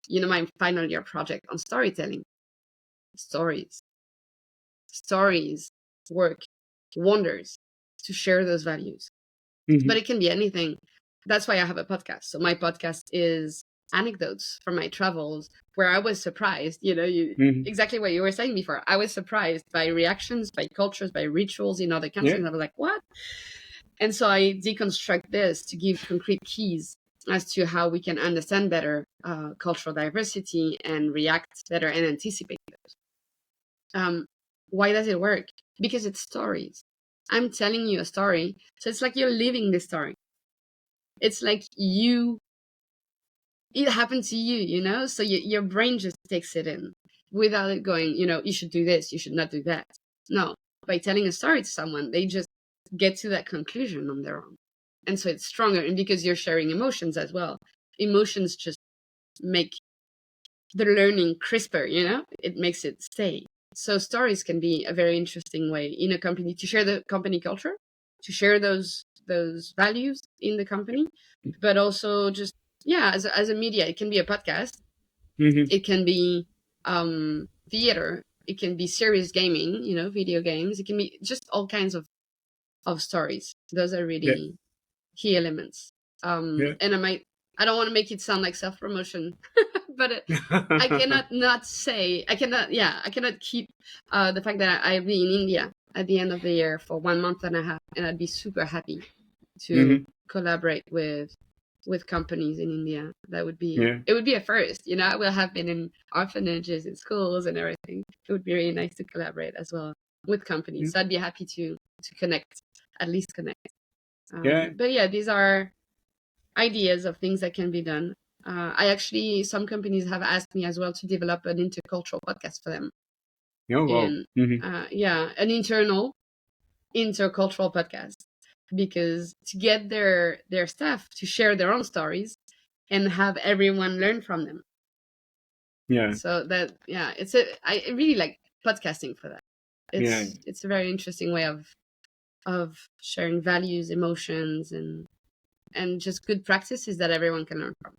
my final year project on storytelling. Stories work wonders to share those values. But it can be anything. That's why I have a podcast. So my podcast is anecdotes from my travels, where I was surprised, exactly what you were saying before. I was surprised by reactions, by cultures, by rituals in other countries. And I was like, what? And so I deconstruct this to give concrete keys as to how we can understand better cultural diversity and react better and anticipate those. Why does it work? Because it's stories. I'm telling you a story. So it's like you're living the story. It's like it happened to you, so your brain just takes it in without it going, you should do this, you should not do that. No, by telling a story to someone, they just get to that conclusion on their own. And so it's stronger. And because you're sharing emotions as well, emotions just make the learning crisper, it makes it stay. So stories can be a very interesting way in a company to share the company culture, to share those values in the company, but also just, as a media, it can be a podcast, it can be theater, it can be serious gaming, video games, it can be just all kinds of stories. Those are really key elements. And I don't want to make it sound like self-promotion, but I cannot keep the fact that I'll be in India at the end of the year for 1 month and a half, and I'd be super happy to collaborate with companies in India. That would be it would be a first. I will have been in orphanages, in schools, and everything. It would be really nice to collaborate as well with companies. So I'd be happy to connect, at least connect. But yeah, these are ideas of things that can be done. Some companies have asked me as well to develop an intercultural podcast for them. Oh, wow. An internal intercultural podcast, because to get their staff to share their own stories and have everyone learn from them. So that, I really like podcasting for that. It's a very interesting way of sharing values, emotions, and just good practices that everyone can learn from.